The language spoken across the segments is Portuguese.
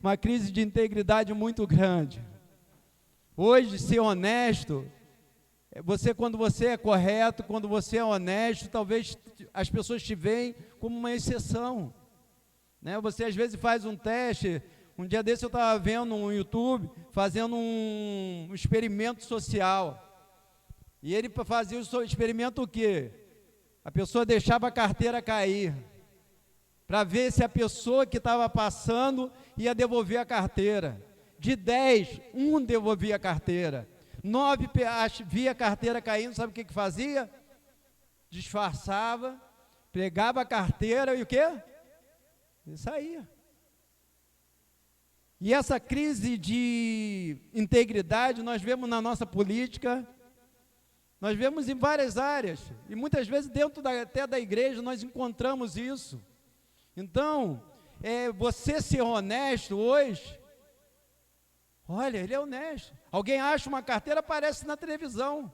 uma crise de integridade muito grande. Hoje, ser honesto, quando você é correto, quando você é honesto, talvez as pessoas te veem como uma exceção, né? Você às vezes faz um teste. Um dia desse eu estava vendo no YouTube, fazendo um experimento social. E ele fazia o experimento o quê? A pessoa deixava a carteira cair, para ver se a pessoa que estava passando ia devolver a carteira. De 10, 1 devolvia a carteira. 9 via a carteira caindo, sabe o que fazia? Disfarçava, pegava a carteira e o quê? E saía. E essa crise de integridade nós vemos na nossa política, nós vemos em várias áreas, e muitas vezes dentro até da igreja nós encontramos isso. Então, você ser honesto hoje, olha, ele é honesto. Alguém acha uma carteira, aparece na televisão.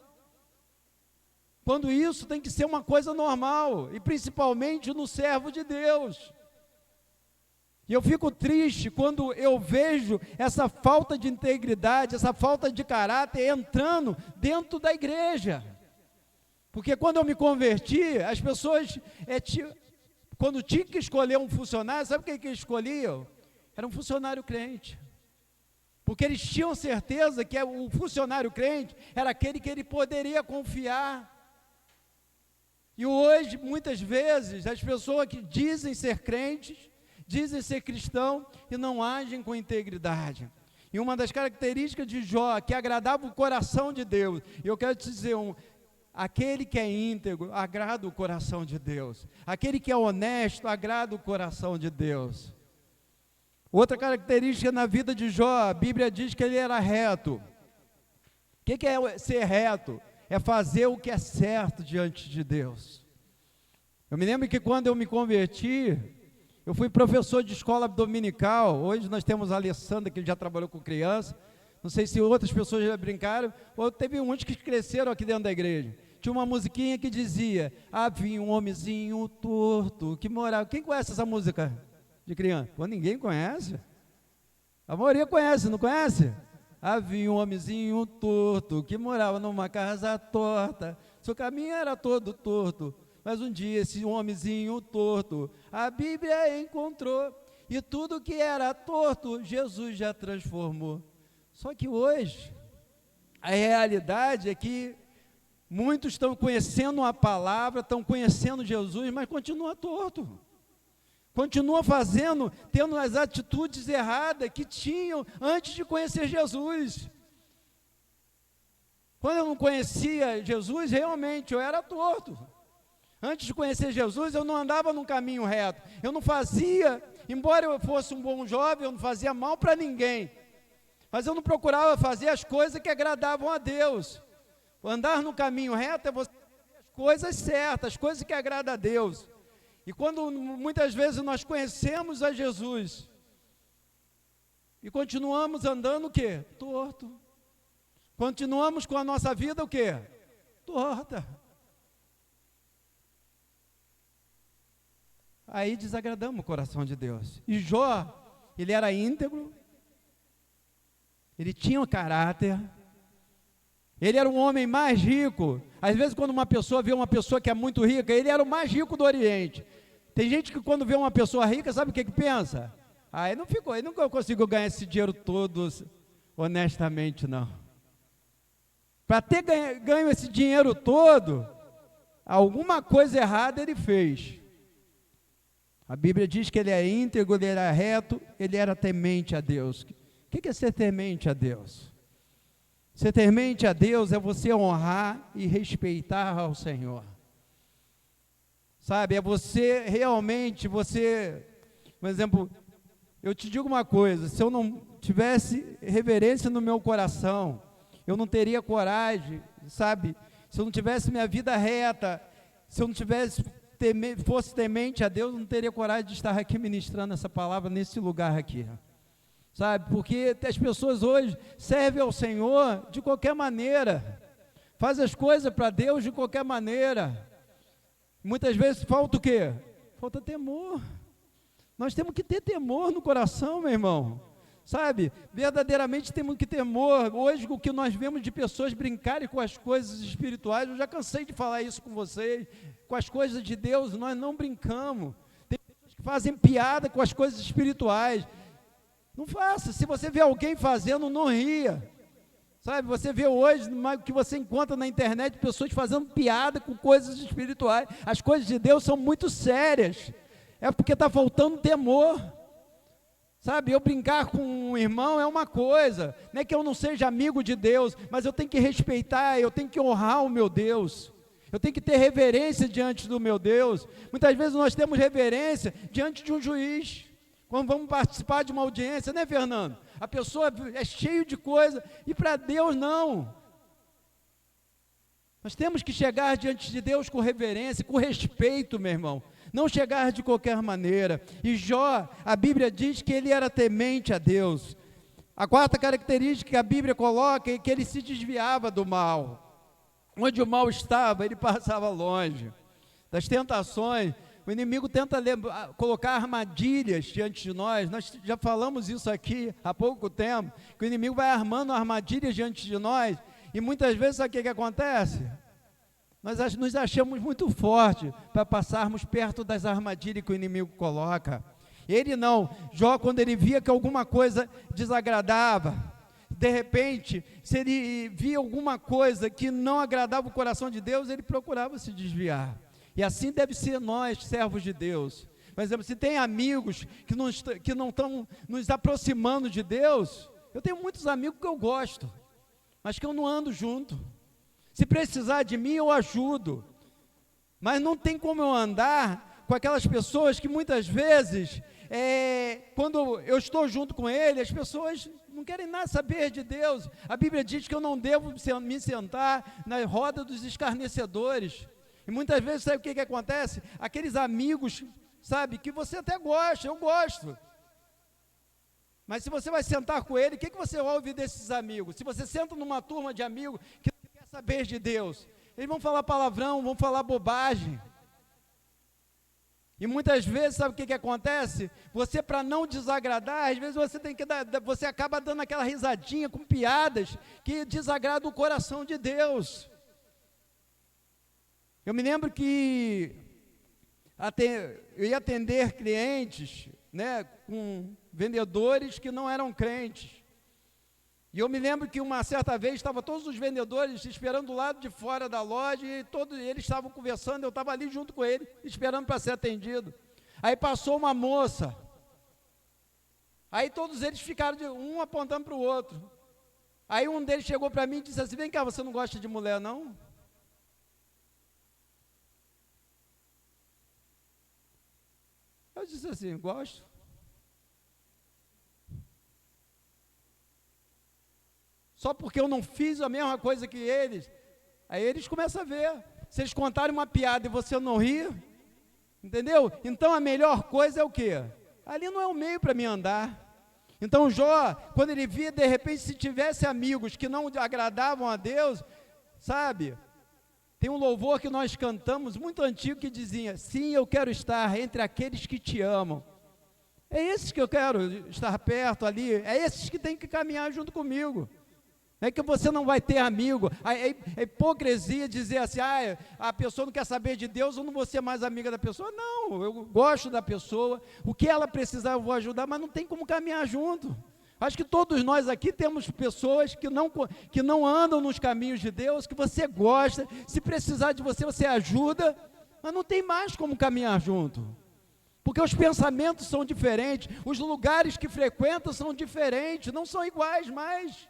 Quando isso tem que ser uma coisa normal, e principalmente no servo de Deus. E eu fico triste quando eu vejo essa falta de integridade, essa falta de caráter entrando dentro da igreja. Porque quando eu me converti, as pessoas, quando tinha que escolher um funcionário, sabe o que escolhiam? Era um funcionário crente. Porque eles tinham certeza que o funcionário crente era aquele que ele poderia confiar. E hoje, muitas vezes, as pessoas que dizem ser crentes, dizem ser cristão e não agem com integridade. E uma das características de Jó, que agradava o coração de Deus, e eu quero te dizer, aquele que é íntegro, agrada o coração de Deus. Aquele que é honesto, agrada o coração de Deus. Outra característica na vida de Jó, a Bíblia diz que ele era reto. O que é ser reto? É fazer o que é certo diante de Deus. Eu me lembro que quando eu me converti, eu fui professor de escola dominical. Hoje nós temos a Alessandra, que já trabalhou com criança. Não sei se outras pessoas já brincaram, ou teve uns que cresceram aqui dentro da igreja. Tinha uma musiquinha que dizia: havia um homenzinho torto que morava. Quem conhece essa música de criança? Pô, ninguém conhece. A maioria conhece, não conhece? Havia um homenzinho torto que morava numa casa torta. Seu caminho era todo torto. Mas um dia esse homenzinho torto, a Bíblia encontrou, e tudo que era torto, Jesus já transformou. Só que hoje, a realidade é que muitos estão conhecendo a palavra, estão conhecendo Jesus, mas continua torto. Continua tendo as atitudes erradas que tinham antes de conhecer Jesus. Quando eu não conhecia Jesus, realmente eu era torto. Antes de conhecer Jesus, eu não andava num caminho reto. Eu não fazia, embora eu fosse um bom jovem, eu não fazia mal para ninguém. Mas eu não procurava fazer as coisas que agradavam a Deus. Andar no caminho reto é você fazer as coisas certas, as coisas que agradam a Deus. E quando muitas vezes nós conhecemos a Jesus e continuamos andando o quê? Torto. Continuamos com a nossa vida o quê? Torta. Aí desagradamos o coração de Deus. E Jó, ele era íntegro, ele tinha um caráter, ele era um homem mais rico. Às vezes quando uma pessoa vê uma pessoa que é muito rica, ele era o mais rico do Oriente. Tem gente que quando vê uma pessoa rica, sabe o que pensa? Ele nunca conseguiu ganhar esse dinheiro todo honestamente, não. Para ter ganho esse dinheiro todo, alguma coisa errada ele fez. A Bíblia diz que ele é íntegro, ele era reto, ele era temente a Deus. O que é ser temente a Deus? Ser temente a Deus é você honrar e respeitar ao Senhor. Sabe, é você realmente, por exemplo, eu te digo uma coisa, se eu não tivesse reverência no meu coração, eu não teria coragem, sabe? Se eu não tivesse minha vida reta, se eu não fosse temente a Deus, eu não teria coragem de estar aqui ministrando essa palavra nesse lugar aqui, sabe? Porque as pessoas hoje servem ao Senhor de qualquer maneira, fazem as coisas para Deus de qualquer maneira. Muitas vezes falta o quê? Falta temor. Nós temos que ter temor no coração, meu irmão. Sabe, verdadeiramente temos que temor. Hoje, o que nós vemos de pessoas brincarem com as coisas espirituais, eu já cansei de falar isso com vocês, com as coisas de Deus, nós não brincamos. Tem pessoas que fazem piada com as coisas espirituais. Não faça. Se você vê alguém fazendo, não ria. Sabe, você vê hoje, o que você encontra na internet, pessoas fazendo piada com coisas espirituais. As coisas de Deus são muito sérias. É porque está faltando temor. Sabe, eu brincar com um irmão é uma coisa, não é que eu não seja amigo de Deus, mas eu tenho que respeitar, eu tenho que honrar o meu Deus, eu tenho que ter reverência diante do meu Deus. Muitas vezes nós temos reverência diante de um juiz, quando vamos participar de uma audiência, né, Fernando? A pessoa é cheia de coisa, e para Deus não. Nós temos que chegar diante de Deus com reverência, com respeito, meu irmão. Não chegar de qualquer maneira. E Jó, a Bíblia diz que ele era temente a Deus. A quarta característica que a Bíblia coloca é que ele se desviava do mal. Onde o mal estava, ele passava longe. Das tentações, o inimigo tenta colocar armadilhas diante de nós. Nós já falamos isso aqui há pouco tempo, que o inimigo vai armando armadilhas diante de nós. E muitas vezes, sabe o que acontece? Nós nos achamos muito fortes para passarmos perto das armadilhas que o inimigo coloca. Ele não. Jó, quando ele via que alguma coisa desagradava, de repente, se ele via alguma coisa que não agradava o coração de Deus, ele procurava se desviar. E assim deve ser nós, servos de Deus. Por exemplo, se tem amigos que não estão nos aproximando de Deus, eu tenho muitos amigos que eu gosto, mas que eu não ando junto. Se precisar de mim, eu ajudo. Mas não tem como eu andar com aquelas pessoas que muitas vezes, quando eu estou junto com ele, as pessoas não querem nada saber de Deus. A Bíblia diz que eu não devo me sentar na roda dos escarnecedores. E muitas vezes, sabe o que acontece? Aqueles amigos, sabe, que você até gosta, eu gosto. Mas se você vai sentar com ele, o que você ouve desses amigos? Se você senta numa turma de amigos que saber de Deus, eles vão falar palavrão, vão falar bobagem. E muitas vezes, sabe o que acontece? Você, para não desagradar, às vezes você acaba dando aquela risadinha com piadas que desagradam o coração de Deus. Eu me lembro que eu ia atender clientes, né, com vendedores que não eram crentes. E eu me lembro que uma certa vez, estavam todos os vendedores esperando do lado de fora da loja, e todos eles estavam conversando, eu estava ali junto com ele, esperando para ser atendido. Aí passou uma moça, aí todos eles ficaram, um apontando para o outro. Aí um deles chegou para mim e disse assim: vem cá, você não gosta de mulher não? Eu disse assim: gosto. Só porque eu não fiz a mesma coisa que eles. Aí eles começam a ver. Se eles contarem uma piada e você não rir, entendeu? Então a melhor coisa é o quê? Ali não é o meio para mim andar. Então Jó, quando ele via, de repente, se tivesse amigos que não agradavam a Deus, sabe? Tem um louvor que nós cantamos, muito antigo, que dizia: sim, eu quero estar entre aqueles que te amam. É esses que eu quero estar perto ali, é esses que tem que caminhar junto comigo. Não é que você não vai ter amigo. É hipocrisia dizer assim: a pessoa não quer saber de Deus, eu não vou ser mais amiga da pessoa. Não, eu gosto da pessoa, o que ela precisar eu vou ajudar, mas não tem como caminhar junto. Acho que todos nós aqui temos pessoas que não andam nos caminhos de Deus, que você gosta, se precisar de você, você ajuda, mas não tem mais como caminhar junto. Porque os pensamentos são diferentes, os lugares que frequentam são diferentes, não são iguais mais.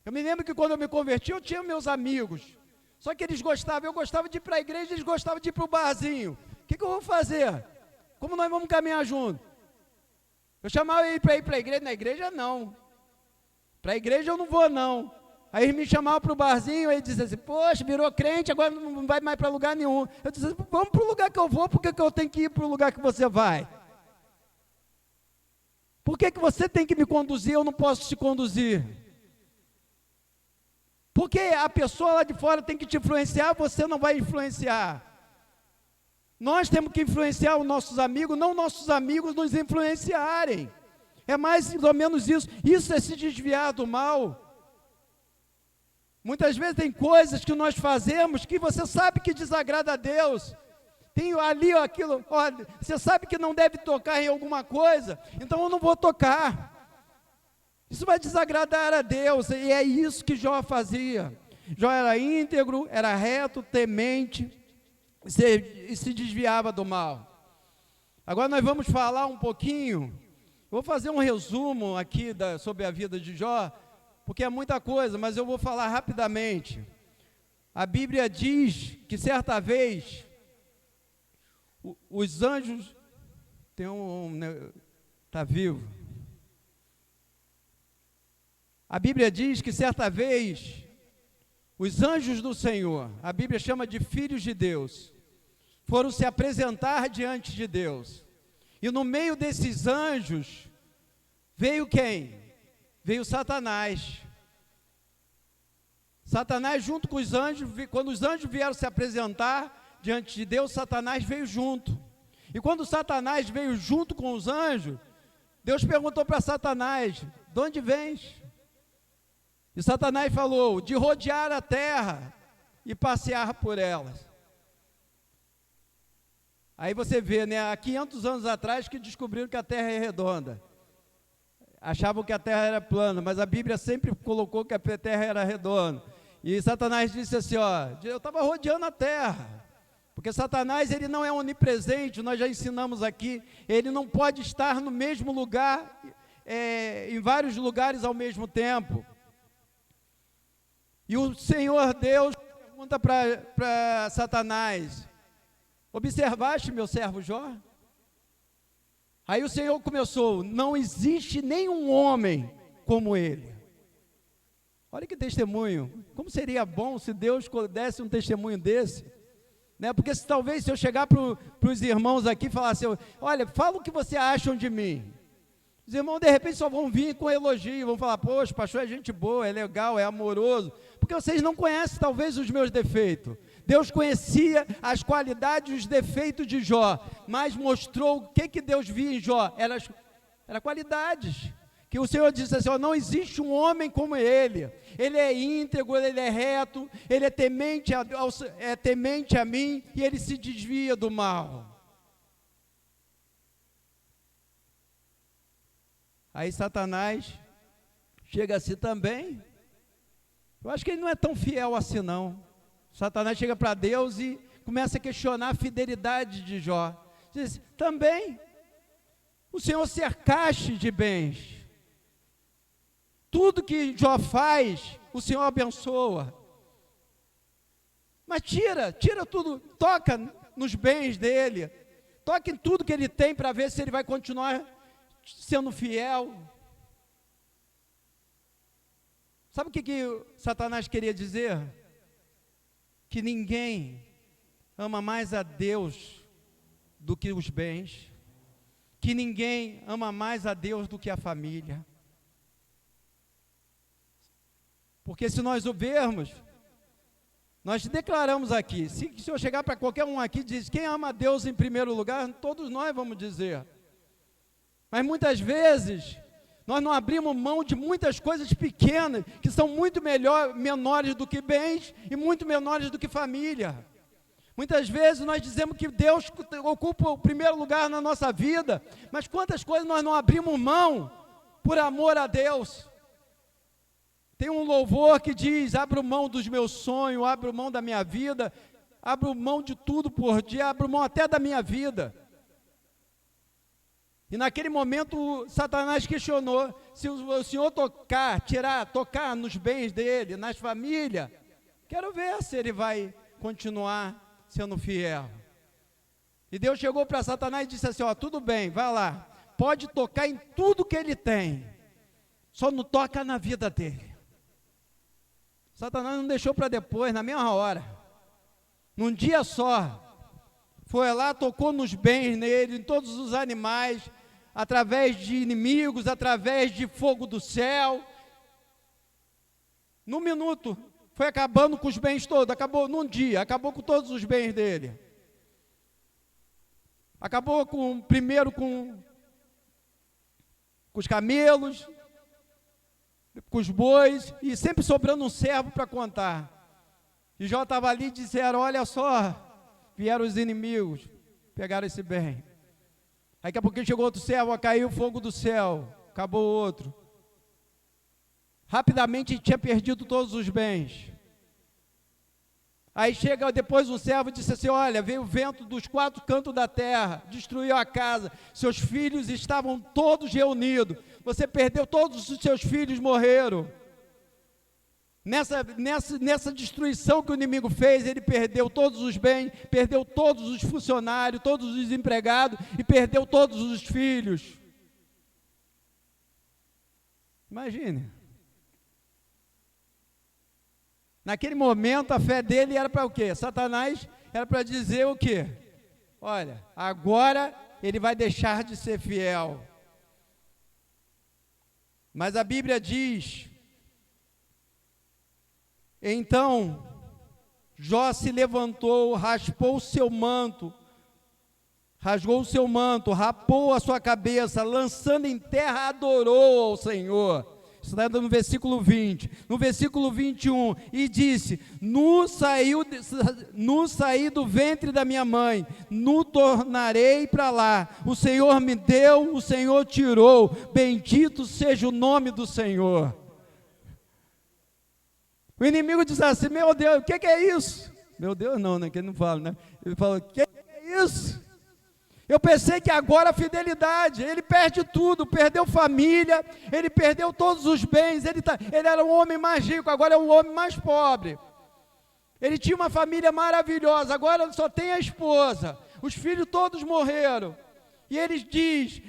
Eu me lembro que quando eu me converti, eu tinha meus amigos, só que eles gostavam, eu gostava de ir para a igreja, eles gostavam de ir para o barzinho. O que eu vou fazer? Como nós vamos caminhar juntos? Eu chamava ele para ir para a igreja, na igreja não. Para a igreja eu não vou não. Aí eles me chamavam para o barzinho, aí dizia assim: poxa, virou crente, agora não vai mais para lugar nenhum. Eu disse assim: vamos para o lugar que eu vou, por que eu tenho que ir para o lugar que você vai? Por que você tem que me conduzir, eu não posso te conduzir? Porque a pessoa lá de fora tem que te influenciar, você não vai influenciar. Nós temos que influenciar os nossos amigos, não nossos amigos nos influenciarem. É mais ou menos isso. Isso é se desviar do mal. Muitas vezes tem coisas que nós fazemos que você sabe que desagrada a Deus. Tem ali aquilo, olha, você sabe que não deve tocar em alguma coisa, então eu não vou tocar. Isso vai desagradar a Deus, e é isso que Jó fazia. Jó era íntegro, era reto, temente, e se desviava do mal. Agora nós vamos falar um pouquinho, vou fazer um resumo aqui sobre a vida de Jó, porque é muita coisa, mas eu vou falar rapidamente. A Bíblia diz que certa vez, os anjos, está vivo. A Bíblia diz que certa vez, os anjos do Senhor, a Bíblia chama de filhos de Deus, foram se apresentar diante de Deus. E no meio desses anjos, veio quem? Veio Satanás. Satanás junto com os anjos, quando os anjos vieram se apresentar diante de Deus, Satanás veio junto. E quando Satanás veio junto com os anjos, Deus perguntou para Satanás, de onde vens? E Satanás falou, de rodear a terra e passear por elas. Aí você vê, né, há 500 anos atrás que descobriram que a terra é redonda. Achavam que a terra era plana, mas a Bíblia sempre colocou que a terra era redonda. E Satanás disse assim, eu estava rodeando a terra. Porque Satanás, ele não é onipresente, nós já ensinamos aqui, ele não pode estar no mesmo lugar, em vários lugares ao mesmo tempo. E o Senhor Deus pergunta para Satanás, observaste meu servo Jó? Aí o Senhor começou, não existe nenhum homem como ele. Olha que testemunho, como seria bom se Deus desse um testemunho desse, né? Porque talvez se eu chegar para os irmãos aqui e falar assim, olha, fala o que você acham de mim. Os irmãos de repente só vão vir com elogio, vão falar, poxa, pastor é gente boa, é legal, é amoroso, porque vocês não conhecem talvez os meus defeitos. Deus conhecia as qualidades e os defeitos de Jó, mas mostrou o que Deus via em Jó, era qualidades, que o Senhor disse assim, não existe um homem como ele é íntegro, ele é reto, ele é temente a mim, e ele se desvia do mal. Aí Satanás chega assim também, eu acho que ele não é tão fiel assim não. Satanás chega para Deus e começa a questionar a fidelidade de Jó. Diz, também, o Senhor cercaste de bens. Tudo que Jó faz, o Senhor abençoa. Mas tira tudo, toca nos bens dele, toca em tudo que ele tem para ver se ele vai continuar sendo fiel. Sabe o que Satanás queria dizer? Que ninguém ama mais a Deus do que os bens, que ninguém ama mais a Deus do que a família. Porque se nós o vermos, nós declaramos aqui, se eu chegar para qualquer um aqui e dizer, quem ama a Deus em primeiro lugar, todos nós vamos dizer. Mas muitas vezes, nós não abrimos mão de muitas coisas pequenas, que são muito menores do que bens e muito menores do que família. Muitas vezes nós dizemos que Deus ocupa o primeiro lugar na nossa vida, mas quantas coisas nós não abrimos mão por amor a Deus? Tem um louvor que diz, abro mão dos meus sonhos, abro mão da minha vida, abro mão de tudo por dia, abro mão até da minha vida. E naquele momento, Satanás questionou, se o Senhor tocar nos bens dele, nas famílias, quero ver se ele vai continuar sendo fiel. E Deus chegou para Satanás e disse assim, tudo bem, vai lá, pode tocar em tudo que ele tem, só não toca na vida dele. Satanás não deixou para depois, na mesma hora, num dia só, foi lá, tocou nos bens nele, em todos os animais, através de inimigos, através de fogo do céu. Num minuto, foi acabando com os bens todos, acabou num dia, acabou com todos os bens dele. Acabou primeiro com com os camelos, com os bois, e sempre sobrando um servo para contar. E Jó estava ali e disseram, olha só, vieram os inimigos, pegaram esse bem. Aí daqui a pouquinho chegou outro servo, caiu o fogo do céu, acabou o outro. Rapidamente tinha perdido todos os bens. Aí chega depois um servo e disse assim, olha, veio o vento dos 4 cantos da terra, destruiu a casa, seus filhos estavam todos reunidos, você perdeu, todos os seus filhos morreram. Nessa destruição que o inimigo fez, ele perdeu todos os bens, perdeu todos os funcionários, todos os empregados e perdeu todos os filhos. Imagine. Naquele momento a fé dele era para o quê? Satanás era para dizer o quê? Olha, agora ele vai deixar de ser fiel. Mas a Bíblia diz, então Jó se levantou, raspou o seu manto, rasgou o seu manto, rapou a sua cabeça, lançando em terra, adorou ao Senhor. Isso está no versículo 20, no versículo 21, e disse, nu saí do ventre da minha mãe, nu tornarei para lá, o Senhor me deu, o Senhor tirou, bendito seja o nome do Senhor. O inimigo diz assim, meu Deus, o que é isso? Meu Deus não, né, que ele não fala, né? Ele fala, o que é isso? Eu pensei que agora a fidelidade, ele perde tudo, perdeu família, ele perdeu todos os bens, ele era o homem mais rico, agora é o homem mais pobre. Ele tinha uma família maravilhosa, agora só tem a esposa, os filhos todos morreram. E ele diz,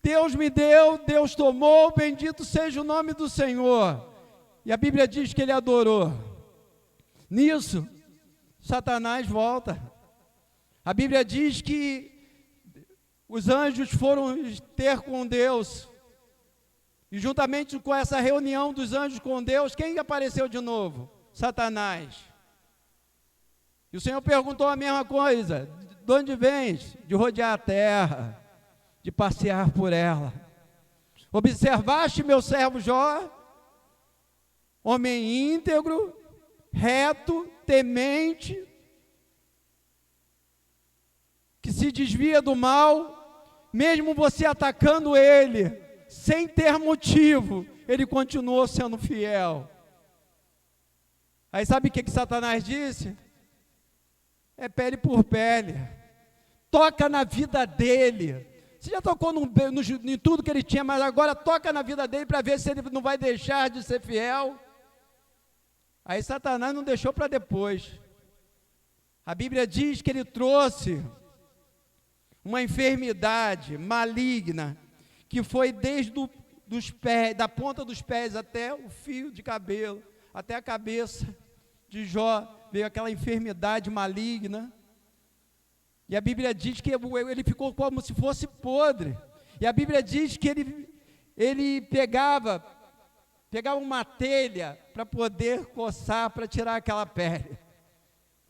Deus me deu, Deus tomou, bendito seja o nome do Senhor. E a Bíblia diz que ele adorou. Nisso, Satanás volta. A Bíblia diz que os anjos foram ter com Deus, e juntamente com essa reunião dos anjos com Deus, quem apareceu de novo? Satanás. E o Senhor perguntou a mesma coisa, de onde vens? De rodear a terra, de passear por ela. Observaste meu servo Jó, homem íntegro, reto, temente, que se desvia do mal, mesmo você atacando ele, sem ter motivo, ele continuou sendo fiel. Aí sabe o que Satanás disse? É pele por pele, toca na vida dele. Você já tocou em tudo que ele tinha, mas agora toca na vida dele para ver se ele não vai deixar de ser fiel. Aí Satanás não deixou para depois. A Bíblia diz que ele trouxe uma enfermidade maligna, que foi desde dos pés, da ponta dos pés até o fio de cabelo, até a cabeça de Jó, veio aquela enfermidade maligna. E a Bíblia diz que ele ficou como se fosse podre. E a Bíblia diz que ele pegava uma telha para poder coçar, para tirar aquela pele.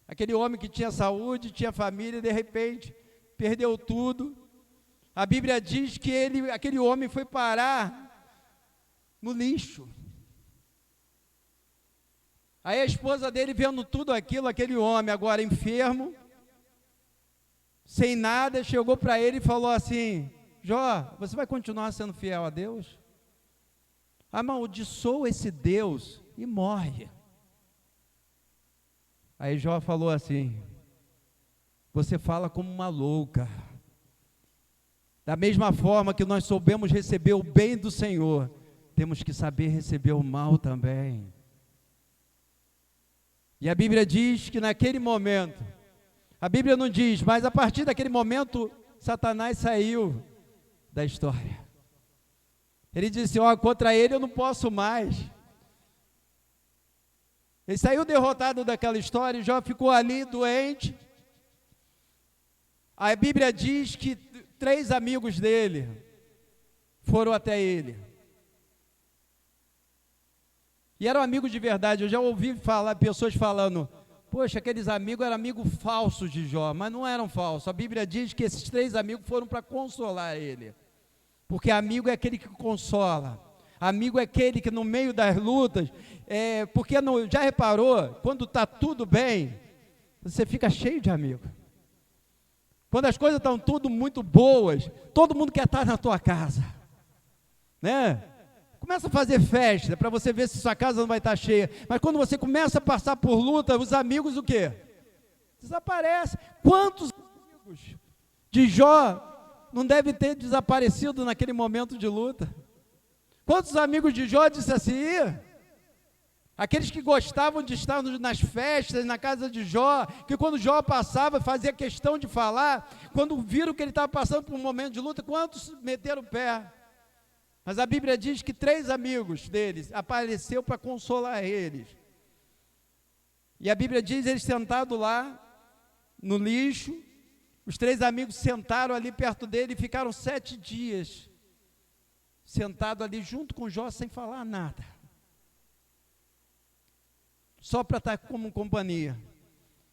Aquele homem que tinha saúde, tinha família, de repente perdeu tudo. A Bíblia diz que aquele homem foi parar no lixo. Aí a esposa dele, vendo tudo aquilo, aquele homem agora enfermo, sem nada, chegou para ele e falou assim, Jó, você vai continuar sendo fiel a Deus? Amaldiçoa esse Deus e morre. Aí Jó falou assim, você fala como uma louca. Da mesma forma que nós soubemos receber o bem do Senhor, temos que saber receber o mal também. E a Bíblia diz que naquele momento, a Bíblia não diz, mas a partir daquele momento, Satanás saiu da história. Ele disse, contra ele eu não posso mais. Ele saiu derrotado daquela história, e Jó ficou ali doente. A Bíblia diz que 3 amigos dele foram até ele. E eram amigos de verdade. Eu já ouvi pessoas falando, poxa, aqueles amigos eram amigos falsos de Jó, mas não eram falsos. A Bíblia diz que esses 3 amigos foram para consolar ele. Porque amigo é aquele que consola. Amigo é aquele que no meio das lutas, porque já reparou, quando está tudo bem, você fica cheio de amigo. Quando as coisas estão tudo muito boas, todo mundo quer estar na tua casa, né? Começa a fazer festa, para você ver se sua casa não vai estar cheia. Mas quando você começa a passar por luta, os amigos o quê? Desaparecem. Quantos amigos de Jó não devem ter desaparecido naquele momento de luta? Quantos amigos de Jó disseram assim? Aqueles que gostavam de estar nas festas, na casa de Jó, que quando Jó passava, fazia questão de falar, quando viram que ele estava passando por um momento de luta, quantos meteram o pé? Mas a Bíblia diz que 3 amigos deles apareceu para consolar eles. E a Bíblia diz, eles sentados lá, no lixo, os 3 amigos sentaram ali perto dele e ficaram 7 dias, sentados ali junto com Jó, sem falar nada. Só para estar como companhia.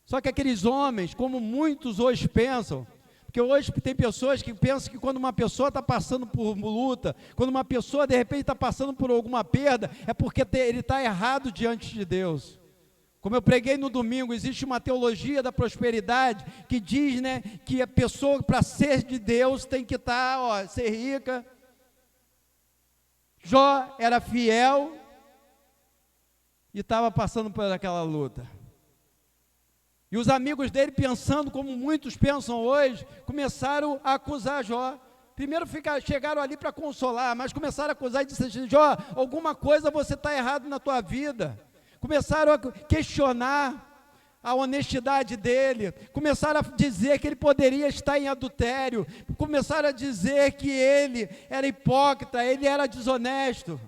Só que aqueles homens, como muitos hoje pensam, porque hoje tem pessoas que pensam que quando uma pessoa está passando por luta, quando uma pessoa de repente está passando por alguma perda, é porque ele está errado diante de Deus. Como eu preguei no domingo, existe uma teologia da prosperidade que diz, né, que a pessoa para ser de Deus tem que estar, ser rica. Jó era fiel e estava passando por aquela luta. E os amigos dele, pensando como muitos pensam hoje, começaram a acusar Jó. Primeiro chegaram ali para consolar, mas começaram a acusar e disseram: Jó, alguma coisa você está errado na tua vida. Começaram a questionar a honestidade dele, começaram a dizer que ele poderia estar em adultério, começaram a dizer que ele era hipócrita, ele era desonesto.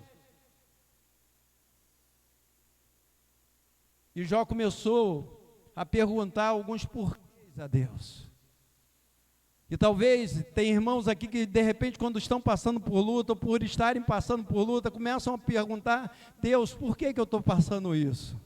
E Jó começou a perguntar alguns porquês a Deus. E talvez tem irmãos aqui que de repente quando estão passando por luta, ou por estarem passando por luta, começam a perguntar: Deus, por que eu estou passando isso?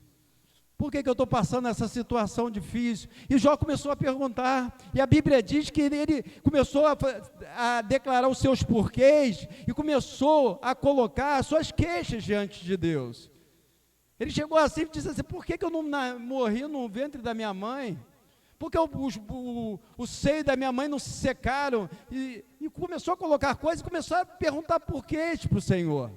Por que eu estou passando essa situação difícil? E Jó começou a perguntar, e a Bíblia diz que ele começou a declarar os seus porquês, e começou a colocar as suas queixas diante de Deus. Ele chegou assim e disse assim: por que eu não morri no ventre da minha mãe? Por que o seio da minha mãe não se secaram? E começou a colocar coisas, e começou a perguntar porquês para o Senhor.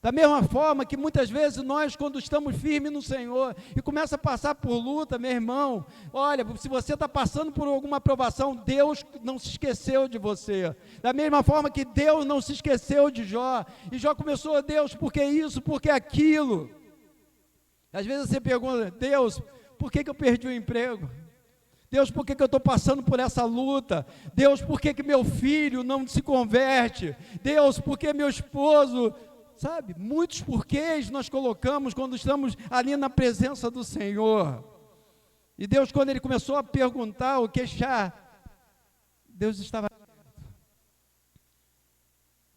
Da mesma forma que muitas vezes nós, quando estamos firmes no Senhor, e começa a passar por luta, meu irmão, olha, se você está passando por alguma provação, Deus não se esqueceu de você. Da mesma forma que Deus não se esqueceu de Jó, e Jó começou: Deus, por que isso, por que aquilo? Às vezes você pergunta: Deus, por que eu perdi o emprego? Deus, por que eu estou passando por essa luta? Deus, por que meu filho não se converte? Deus, por que meu esposo... Sabe, muitos porquês nós colocamos quando estamos ali na presença do Senhor. E Deus, quando Ele começou a perguntar, o queixar, Deus estava quieto.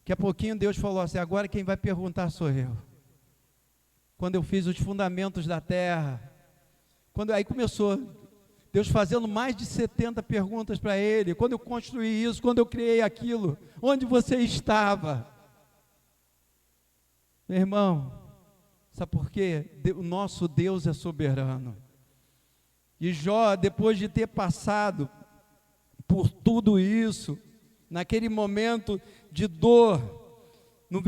Daqui a pouquinho Deus falou assim: agora quem vai perguntar sou eu. Quando eu fiz os fundamentos da terra, aí começou Deus fazendo mais de 70 perguntas para ele: quando eu construí isso, quando eu criei aquilo, onde você estava? Meu irmão, sabe por quê? O nosso Deus é soberano. E Jó, depois de ter passado por tudo isso, naquele momento de dor, no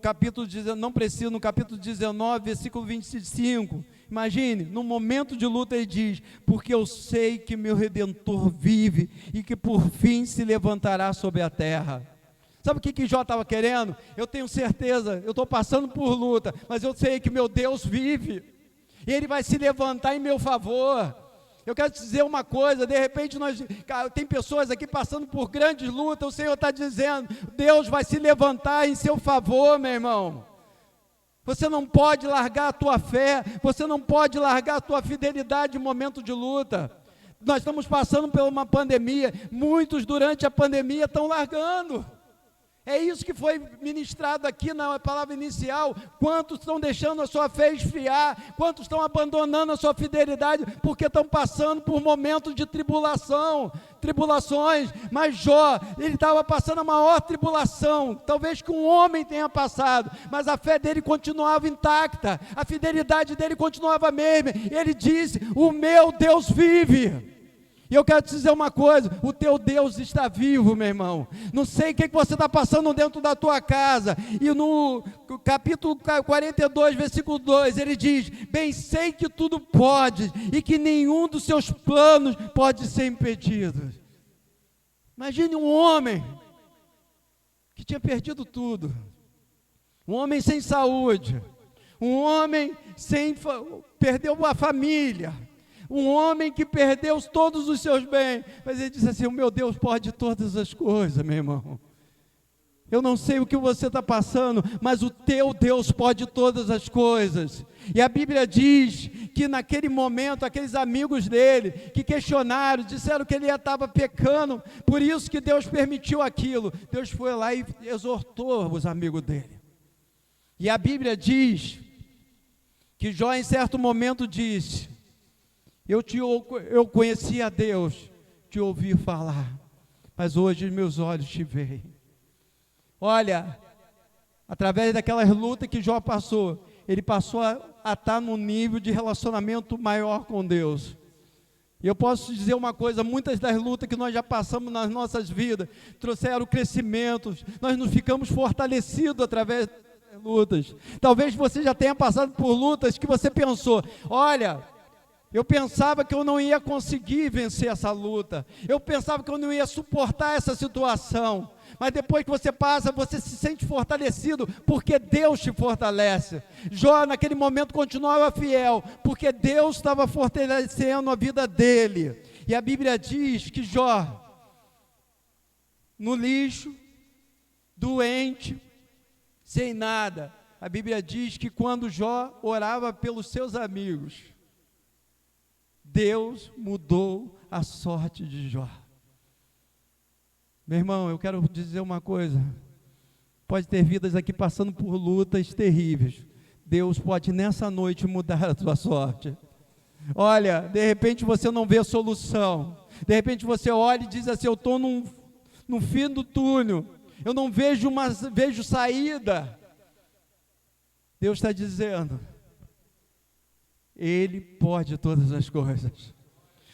capítulo 19, versículo 25, imagine, no momento de luta ele diz: porque eu sei que meu Redentor vive e que por fim se levantará sobre a terra. Sabe o que Jó estava querendo? Eu tenho certeza, eu estou passando por luta, mas eu sei que meu Deus vive, e Ele vai se levantar em meu favor. Eu quero te dizer uma coisa: de repente tem pessoas aqui passando por grandes lutas, o Senhor está dizendo: Deus vai se levantar em seu favor, meu irmão. Você não pode largar a tua fé, você não pode largar a tua fidelidade em momento de luta. Nós estamos passando por uma pandemia, muitos durante a pandemia estão largando. É isso que foi ministrado aqui na palavra inicial. Quantos estão deixando a sua fé esfriar? Quantos estão abandonando a sua fidelidade porque estão passando por momentos de tribulações? Mas Jó, ele estava passando a maior tribulação, talvez que um homem tenha passado, mas a fé dele continuava intacta, a fidelidade dele continuava a mesma. Ele disse: o meu Deus vive. E eu quero te dizer uma coisa: o teu Deus está vivo, meu irmão. Não sei o que você está passando dentro da tua casa. E no capítulo 42, versículo 2, ele diz: bem sei que tudo pode, e que nenhum dos seus planos pode ser impedido. Imagine um homem que tinha perdido tudo, um homem sem saúde, um homem perdeu a família, um homem que perdeu todos os seus bens, mas ele disse assim: o meu Deus pode todas as coisas, meu irmão. Eu não sei o que você está passando, mas o teu Deus pode todas as coisas. E a Bíblia diz que naquele momento, aqueles amigos dele, que questionaram, disseram que ele estava pecando, por isso que Deus permitiu aquilo. Deus foi lá e exortou os amigos dele. E a Bíblia diz que Jó em certo momento disse: eu conheci a Deus, te ouvi falar, mas hoje meus olhos te veem. Olha, através daquelas lutas que Jó passou, ele passou a estar num nível de relacionamento maior com Deus. E eu posso dizer uma coisa: muitas das lutas que nós já passamos nas nossas vidas trouxeram crescimento, nós nos ficamos fortalecidos através das lutas. Talvez você já tenha passado por lutas que você pensou: olha, eu pensava que eu não ia conseguir vencer essa luta, eu pensava que eu não ia suportar essa situação, mas depois que você passa, você se sente fortalecido, porque Deus te fortalece. Jó naquele momento continuava fiel, porque Deus estava fortalecendo a vida dele. E a Bíblia diz que Jó, no lixo, doente, sem nada, a Bíblia diz que quando Jó orava pelos seus amigos, Deus mudou a sorte de Jó. Meu irmão, eu quero dizer uma coisa: pode ter vidas aqui passando por lutas terríveis, Deus pode nessa noite mudar a tua sorte. Olha, de repente você não vê a solução, de repente você olha e diz assim: eu estou no fim do túnel, eu não vejo saída. Deus está dizendo: Ele pode todas as coisas.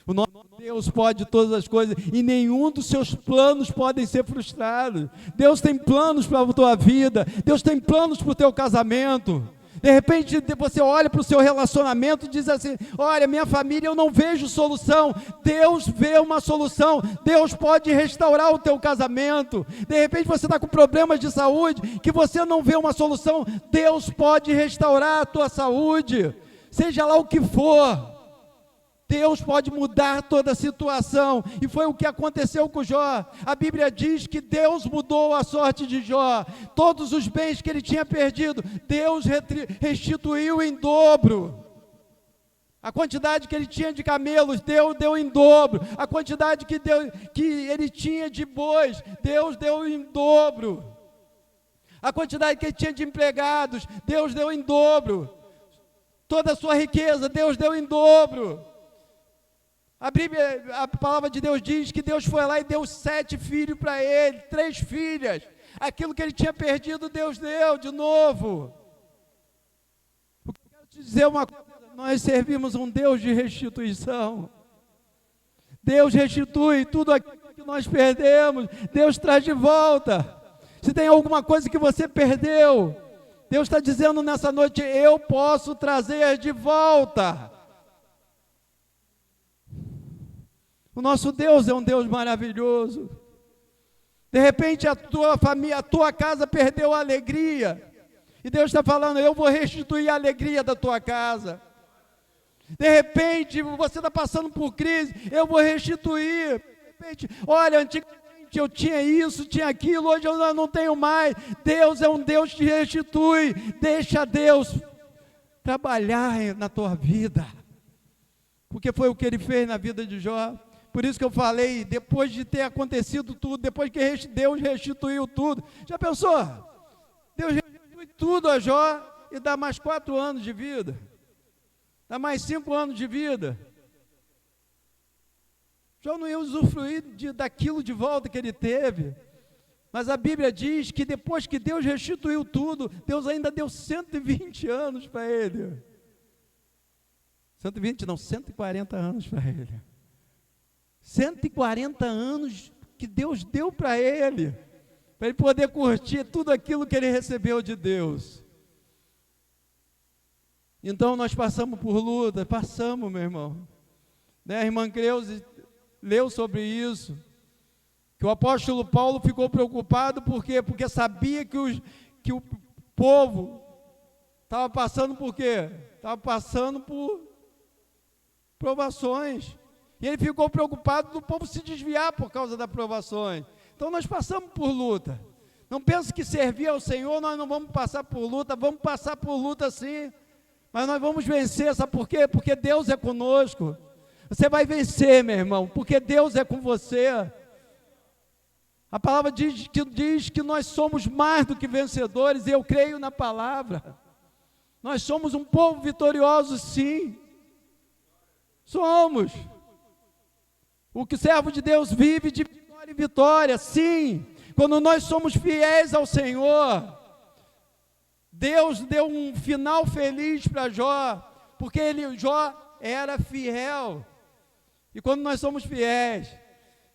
O nosso Deus pode todas as coisas, e nenhum dos seus planos podem ser frustrados. Deus tem planos para a tua vida, Deus tem planos para o teu casamento. De repente você olha para o seu relacionamento e diz assim: olha, minha família, eu não vejo solução. Deus vê uma solução, Deus pode restaurar o teu casamento. De repente você está com problemas de saúde, que você não vê uma solução, Deus pode restaurar a tua saúde. Seja lá o que for, Deus pode mudar toda a situação, e foi o que aconteceu com Jó. A Bíblia diz que Deus mudou a sorte de Jó, todos os bens que ele tinha perdido, Deus restituiu em dobro. A quantidade que ele tinha de camelos, Deus deu em dobro. A quantidade que ele tinha de bois, Deus deu em dobro. A quantidade que ele tinha de empregados, Deus deu em dobro. Toda a sua riqueza, Deus deu em dobro. A palavra de Deus diz que Deus foi lá e deu 7 filhos para ele, 3 filhas. Aquilo que ele tinha perdido, Deus deu de novo. Eu quero te dizer uma coisa: nós servimos um Deus de restituição. Deus restitui tudo aquilo que nós perdemos, Deus traz de volta. Se tem alguma coisa que você perdeu, Deus está dizendo nessa noite: eu posso trazer de volta. O nosso Deus é um Deus maravilhoso. De repente a tua família, a tua casa perdeu a alegria, e Deus está falando: eu vou restituir a alegria da tua casa. De repente você está passando por crise, eu vou restituir. De repente, olha, antigamente eu tinha isso, tinha aquilo, hoje eu não tenho mais. Deus é um Deus que restitui. Deixa Deus trabalhar na tua vida, porque foi o que Ele fez na vida de Jó. Por isso que eu falei, depois de ter acontecido tudo, depois que Deus restituiu tudo. Já pensou? Deus restitui tudo a Jó e dá mais 4 anos de vida. Dá mais 5 anos de vida. Jó não ia usufruir daquilo de volta que ele teve. Mas a Bíblia diz que depois que Deus restituiu tudo, Deus ainda deu 120 anos para ele. 120 não, 140 anos para ele. 140 anos que Deus deu para ele poder curtir tudo aquilo que ele recebeu de Deus. Então nós passamos por luta, passamos, meu irmão. Né? A irmã Creuze leu sobre isso, que o apóstolo Paulo ficou preocupado, por quê? Porque sabia que o povo estava passando por quê? Estava passando por provações, e ele ficou preocupado do povo se desviar por causa das provações. Então nós passamos por luta. Não pense que servir ao Senhor nós não vamos passar por luta, vamos passar por luta sim, mas nós vamos vencer, sabe por quê? Porque Deus é conosco. Você vai vencer, meu irmão, porque Deus é com você. A palavra diz que nós somos mais do que vencedores, e eu creio na palavra. Nós somos um povo vitorioso, sim. Somos. O que o servo de Deus vive de vitória em vitória, sim. Quando nós somos fiéis ao Senhor, Deus deu um final feliz para Jó, porque Jó era fiel. E quando nós somos fiéis,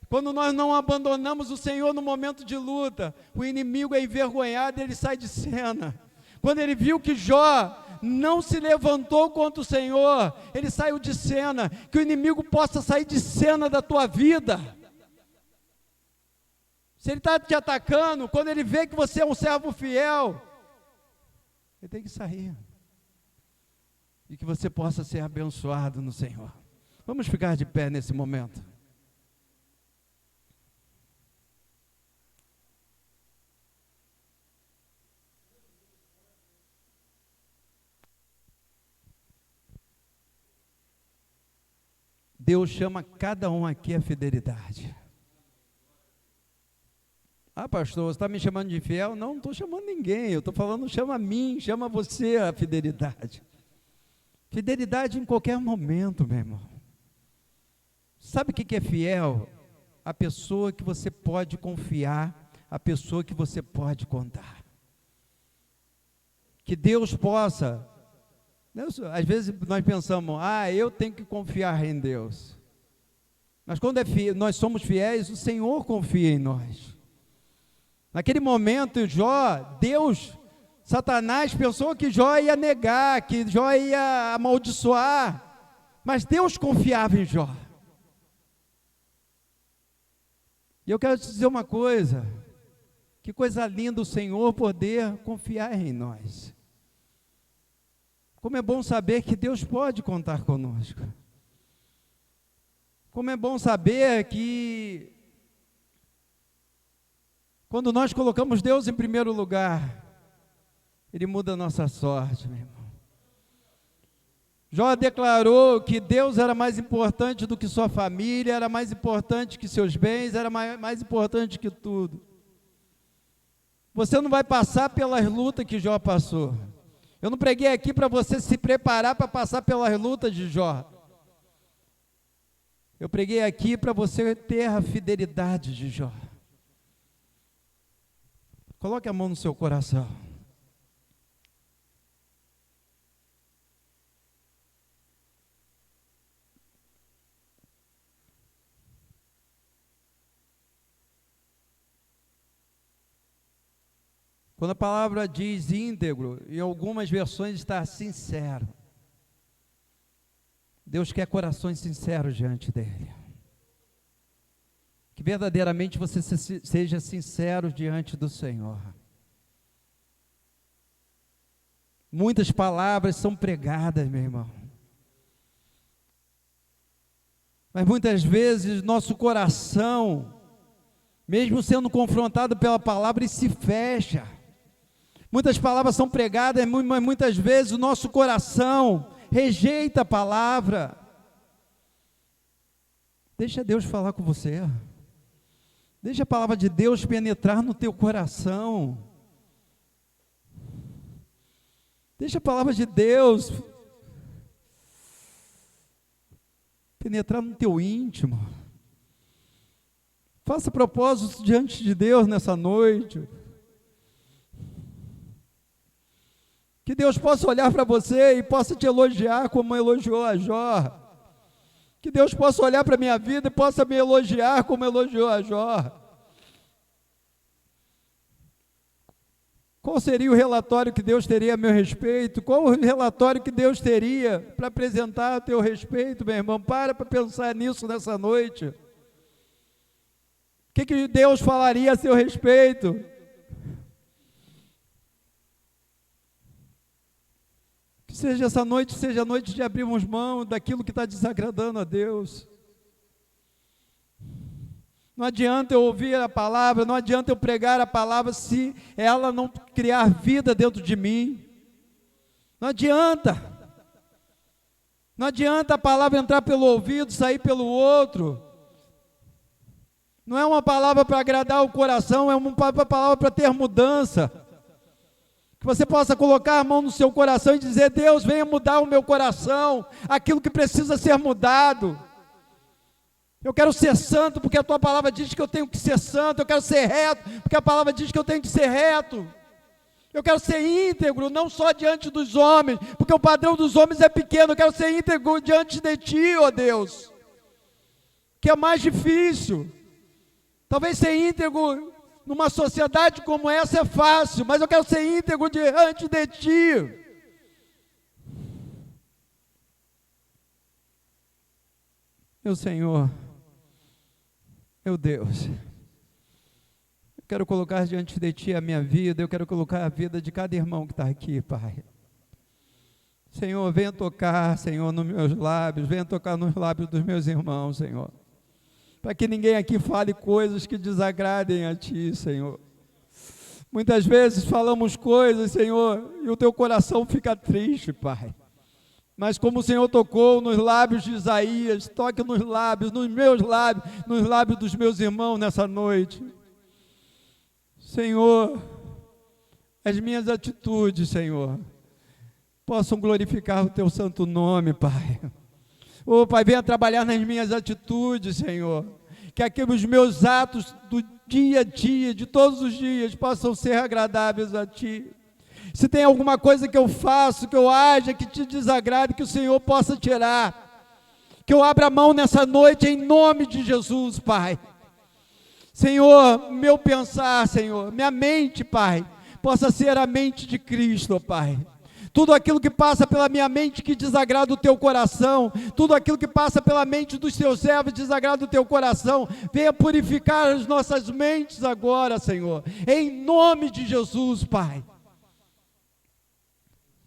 quando nós não abandonamos o Senhor no momento de luta, o inimigo é envergonhado e ele sai de cena. Quando ele viu que Jó não se levantou contra o Senhor, ele saiu de cena. Que o inimigo possa sair de cena da tua vida. Se ele está te atacando, quando ele vê que você é um servo fiel, ele tem que sair. E que você possa ser abençoado no Senhor. Vamos ficar de pé nesse momento. Deus chama cada um aqui a fidelidade. Ah, pastor, você está me chamando de fiel? Não estou chamando ninguém, eu estou falando, chama a mim, chama você a fidelidade. Fidelidade em qualquer momento, meu irmão. Sabe o que é fiel? A pessoa que você pode confiar, a pessoa que você pode contar. Que Deus possa, às vezes nós pensamos, eu tenho que confiar em Deus. Mas quando nós somos fiéis, o Senhor confia em nós. Naquele momento, Satanás pensou que Jó ia negar, que Jó ia amaldiçoar, mas Deus confiava em Jó. E eu quero te dizer uma coisa, que coisa linda o Senhor poder confiar em nós. Como é bom saber que Deus pode contar conosco. Como é bom saber que quando nós colocamos Deus em primeiro lugar, Ele muda a nossa sorte, meu irmão. Jó declarou que Deus era mais importante do que sua família, era mais importante que seus bens, era mais importante que tudo. Você não vai passar pelas lutas que Jó passou. Eu não preguei aqui para você se preparar para passar pelas lutas de Jó. Eu preguei aqui para você ter a fidelidade de Jó. Coloque a mão no seu coração. Quando a palavra diz íntegro, em algumas versões está sincero. Deus quer corações sinceros diante dEle. Que verdadeiramente você seja sincero diante do Senhor. Muitas palavras são pregadas, meu irmão. Mas muitas vezes nosso coração, mesmo sendo confrontado pela palavra, ele se fecha. Muitas palavras são pregadas, mas muitas vezes o nosso coração rejeita a palavra. Deixa Deus falar com você. Deixa a palavra de Deus penetrar no teu coração. Deixa a palavra de Deus penetrar no teu íntimo. Faça propósitos diante de Deus nessa noite. Que Deus possa olhar para você e possa te elogiar como elogiou a Jó. Que Deus possa olhar para a minha vida e possa me elogiar como elogiou a Jó. Qual seria o relatório que Deus teria a meu respeito? Qual o relatório que Deus teria para apresentar a teu respeito, meu irmão? Para pensar nisso nessa noite. O que Deus falaria a seu respeito? Que seja essa noite, seja a noite de abrirmos mão daquilo que está desagradando a Deus. Não adianta eu ouvir a palavra, não adianta eu pregar a palavra se ela não criar vida dentro de mim. Não adianta. Não adianta a palavra entrar pelo ouvido, sair pelo outro. Não é uma palavra para agradar o coração, é uma palavra para ter mudança. Que você possa colocar a mão no seu coração e dizer: Deus, venha mudar o meu coração, aquilo que precisa ser mudado. Eu quero ser santo, porque a tua palavra diz que eu tenho que ser santo. Eu quero ser reto, porque a palavra diz que eu tenho que ser reto. Eu quero ser íntegro, não só diante dos homens, porque o padrão dos homens é pequeno. Eu quero ser íntegro diante de ti, ó Deus, que é mais difícil. Talvez ser íntegro numa sociedade como essa é fácil, mas eu quero ser íntegro diante de ti. Meu Senhor, meu Deus, eu quero colocar diante de ti a minha vida, eu quero colocar a vida de cada irmão que está aqui, Pai. Senhor, venha tocar, Senhor, nos meus lábios, venha tocar nos lábios dos meus irmãos, Senhor. Para que ninguém aqui fale coisas que desagradem a Ti, Senhor. Muitas vezes falamos coisas, Senhor, e o Teu coração fica triste, Pai. Mas como o Senhor tocou nos lábios de Isaías, toque nos lábios, nos meus lábios, nos lábios dos meus irmãos nessa noite. Senhor, as minhas atitudes, Senhor, possam glorificar o Teu santo nome, Pai. Oh, Pai, venha trabalhar nas minhas atitudes, Senhor. Que aqueles meus atos do dia a dia, de todos os dias, possam ser agradáveis a Ti. Se tem alguma coisa que eu faço, que eu haja, que Te desagrade, que o Senhor possa tirar. Que eu abra mão nessa noite, em nome de Jesus, Pai. Senhor, meu pensar, Senhor, minha mente, Pai, possa ser a mente de Cristo, Pai. Tudo aquilo que passa pela minha mente que desagrada o Teu coração, tudo aquilo que passa pela mente dos Teus servos desagrada o Teu coração, venha purificar as nossas mentes agora, Senhor, em nome de Jesus, Pai.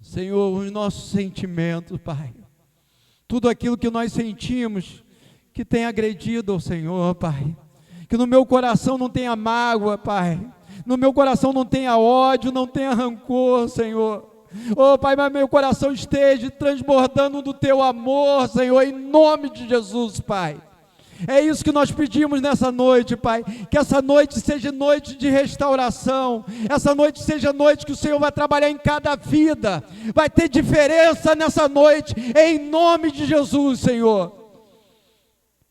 Senhor, os nossos sentimentos, Pai, tudo aquilo que nós sentimos que tem agredido ao Senhor, Pai, que no meu coração não tenha mágoa, Pai, no meu coração não tenha ódio, não tenha rancor, Senhor. Oh, Pai, mas meu coração esteja transbordando do Teu amor, Senhor, em nome de Jesus, Pai. É isso que nós pedimos nessa noite, Pai, que essa noite seja noite de restauração, essa noite seja noite que o Senhor vai trabalhar em cada vida, vai ter diferença nessa noite, em nome de Jesus, Senhor.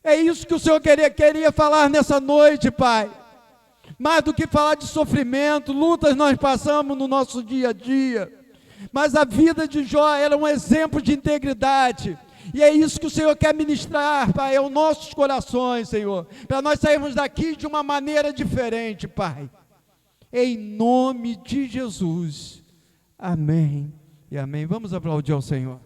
É isso que o Senhor queria falar nessa noite, Pai. Mais do que falar de sofrimento, lutas nós passamos no nosso dia a dia, mas a vida de Jó era um exemplo de integridade, e é isso que o Senhor quer ministrar, Pai, aos nossos corações, Senhor, para nós sairmos daqui de uma maneira diferente, Pai, em nome de Jesus, amém e amém. Vamos aplaudir ao Senhor.